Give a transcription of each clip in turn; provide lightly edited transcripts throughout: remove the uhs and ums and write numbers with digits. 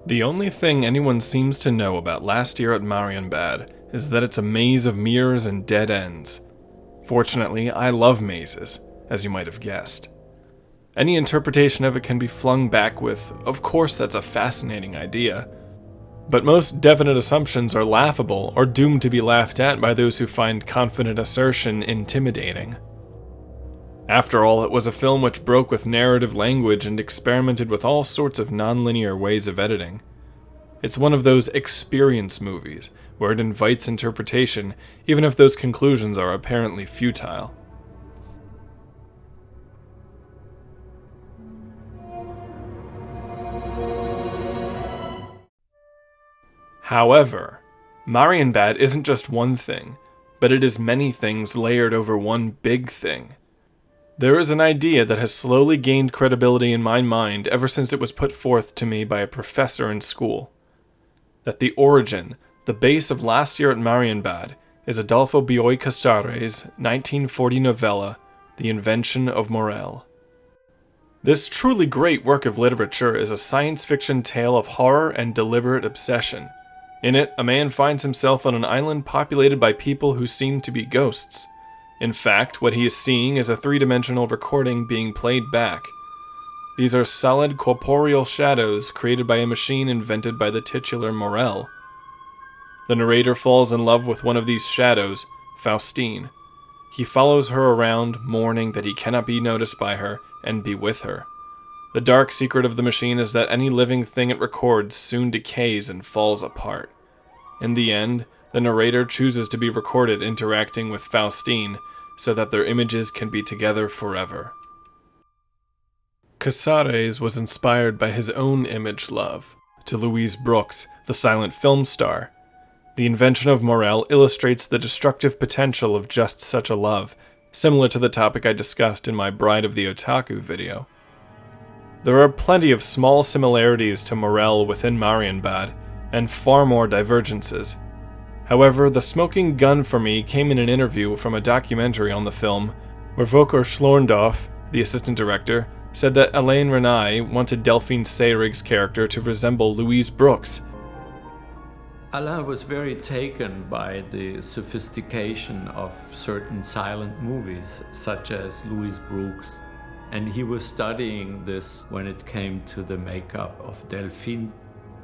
The only thing anyone seems to know about Last Year at Marienbad is that it's a maze of mirrors and dead ends. Fortunately, I love mazes, as you might have guessed. Any interpretation of it can be flung back with, of course that's a fascinating idea, but most definite assumptions are laughable or doomed to be laughed at by those who find confident assertion intimidating. After all, it was a film which broke with narrative language and experimented with all sorts of nonlinear ways of editing. It's one of those experience movies, where it invites interpretation, even if those conclusions are apparently futile. However, Marienbad isn't just one thing, but it is many things layered over one big thing. There is an idea that has slowly gained credibility in my mind ever since it was put forth to me by a professor in school. That the origin, the base of Last Year at Marienbad, is Adolfo Bioy Casares' 1940 novella, The Invention of Morel. This truly great work of literature is a science fiction tale of horror and deliberate obsession. In it, a man finds himself on an island populated by people who seem to be ghosts. In fact, what he is seeing is a three-dimensional recording being played back. These are solid corporeal shadows created by a machine invented by the titular Morel. The narrator falls in love with one of these shadows, Faustine. He follows her around, mourning that he cannot be noticed by her and be with her. The dark secret of the machine is that any living thing it records soon decays and falls apart. In the end, the narrator chooses to be recorded interacting with Faustine so that their images can be together forever. Casares was inspired by his own image love to Louise Brooks, the silent film star. The Invention of Morel illustrates the destructive potential of just such a love, similar to the topic I discussed in my Bride of the Otaku video. There are plenty of small similarities to Morel within Marienbad, and far more divergences. However, the smoking gun for me came in an interview from a documentary on the film, where Volker Schlorndorff, the assistant director, said that Alain Resnais wanted Delphine Seyrig's character to resemble Louise Brooks. Alain was very taken by the sophistication of certain silent movies, such as Louise Brooks, and he was studying this when it came to the makeup of Delphine,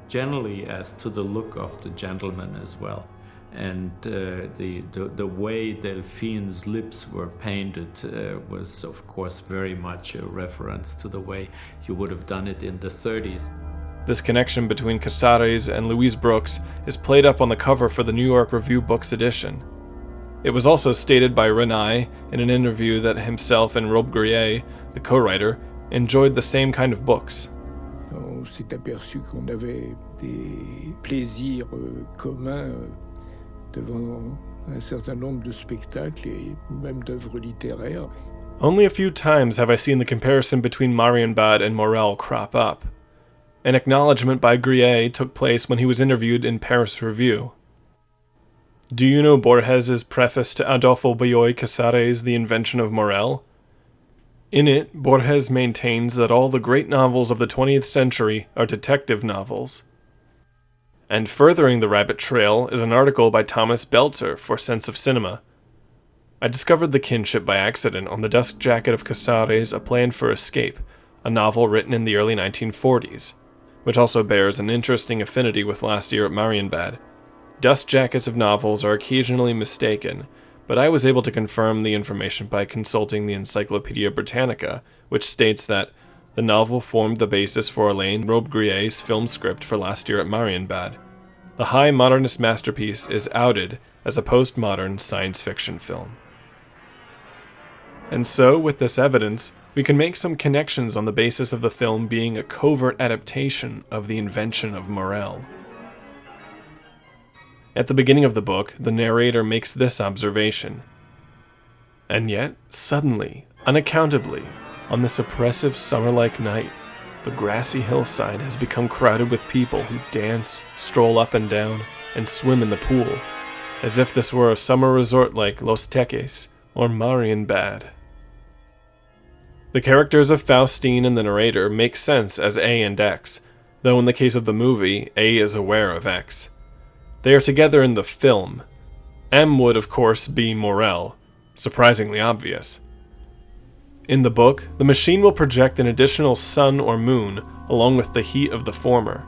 generally as to the look of the gentleman as well. And the way Delphine's lips were painted was, of course, very much a reference to the way you would have done it in the 30s. This connection between Casares and Louise Brooks is played up on the cover for the New York Review Books edition. It was also stated by Resnais in an interview that himself and Rob Grier, the co-writer, enjoyed the same kind of books. On s'est aperçu qu'on avait des plaisirs communs devant un certain nombre de spectacles et même d'œuvres littéraires. Only a few times have I seen the comparison between Marienbad and Morel crop up. An acknowledgement by Grier took place when he was interviewed in Paris Review. Do you know Borges's preface to Adolfo Bioy Casares' The Invention of Morel? In it, Borges maintains that all the great novels of the 20th century are detective novels. And furthering the rabbit trail is an article by Thomas Belzer for Sense of Cinema. I discovered the kinship by accident on the dust jacket of Casares' A Plan for Escape, a novel written in the early 1940s, which also bears an interesting affinity with Last Year at Marienbad. Dust jackets of novels are occasionally mistaken, but I was able to confirm the information by consulting the Encyclopedia Britannica, which states that the novel formed the basis for Alain Robbe-Grier's film script for Last Year at Marienbad. The high modernist masterpiece is outed as a postmodern science fiction film. And so, with this evidence, we can make some connections on the basis of the film being a covert adaptation of The Invention of Morel. At the beginning of the book, the narrator makes this observation. And yet, suddenly, unaccountably, on this oppressive summer-like night, the grassy hillside has become crowded with people who dance, stroll up and down, and swim in the pool, as if this were a summer resort like Los Teques or Marienbad. The characters of Faustine and the narrator make sense as A and X, though in the case of the movie, A is aware of X. They are together in the film. M would, of course, be Morel, surprisingly obvious. In the book, the machine will project an additional sun or moon, along with the heat of the former.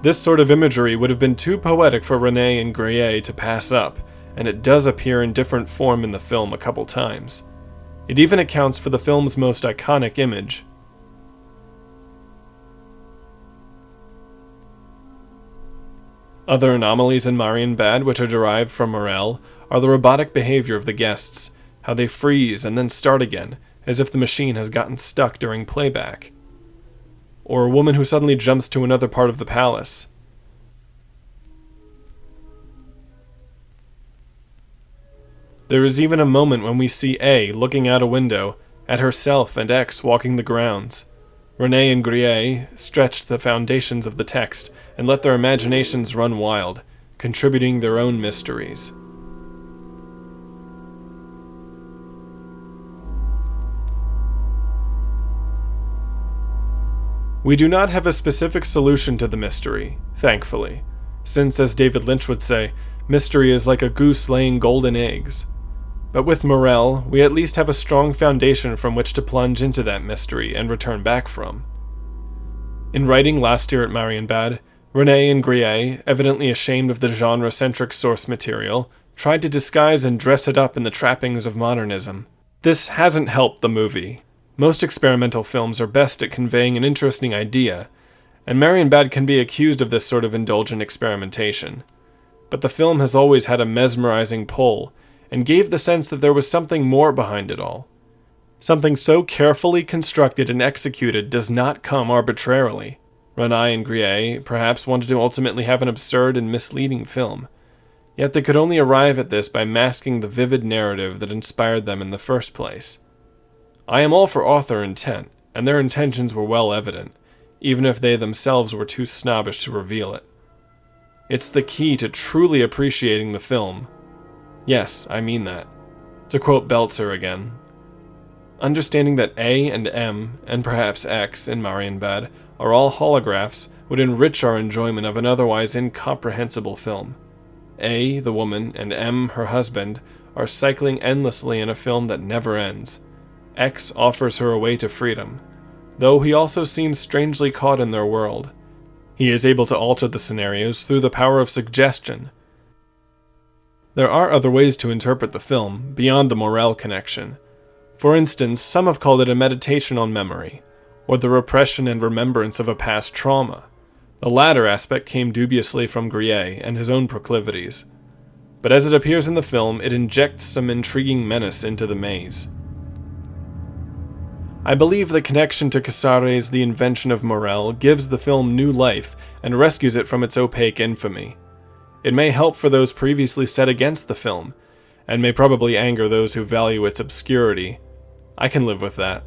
This sort of imagery would have been too poetic for René and Grillet to pass up, and it does appear in different form in the film a couple times. It even accounts for the film's most iconic image. Other anomalies in Marienbad which are derived from Morel are the robotic behavior of the guests, how they freeze and then start again, as if the machine has gotten stuck during playback. Or a woman who suddenly jumps to another part of the palace. There is even a moment when we see A looking out a window at herself and X walking the grounds. René and Grillet stretched the foundations of the text and let their imaginations run wild, contributing their own mysteries. We do not have a specific solution to the mystery, thankfully, since, as David Lynch would say, mystery is like a goose laying golden eggs. But with Morel, we at least have a strong foundation from which to plunge into that mystery and return back from. In writing Last Year at Marienbad, René and Grillet, evidently ashamed of the genre-centric source material, tried to disguise and dress it up in the trappings of modernism. This hasn't helped the movie. Most experimental films are best at conveying an interesting idea, and Marienbad can be accused of this sort of indulgent experimentation. But the film has always had a mesmerizing pull, and gave the sense that there was something more behind it all. Something so carefully constructed and executed does not come arbitrarily. René and Grillet perhaps wanted to ultimately have an absurd and misleading film, yet they could only arrive at this by masking the vivid narrative that inspired them in the first place. I am all for author intent, and their intentions were well evident, even if they themselves were too snobbish to reveal it. It's the key to truly appreciating the film. Yes, I mean that. To quote Belzer again, understanding that A and M, and perhaps X in Marienbad, are all holographs would enrich our enjoyment of an otherwise incomprehensible film. A, the woman, and M, her husband, are cycling endlessly in a film that never ends. X offers her a way to freedom, though he also seems strangely caught in their world. He is able to alter the scenarios through the power of suggestion. There are other ways to interpret the film, beyond the Morel connection. For instance, some have called it a meditation on memory, or the repression and remembrance of a past trauma. The latter aspect came dubiously from Grillet and his own proclivities. But as it appears in the film, it injects some intriguing menace into the maze. I believe the connection to Casare's The Invention of Morel gives the film new life and rescues it from its opaque infamy. It may help for those previously set against the film, and may probably anger those who value its obscurity. I can live with that.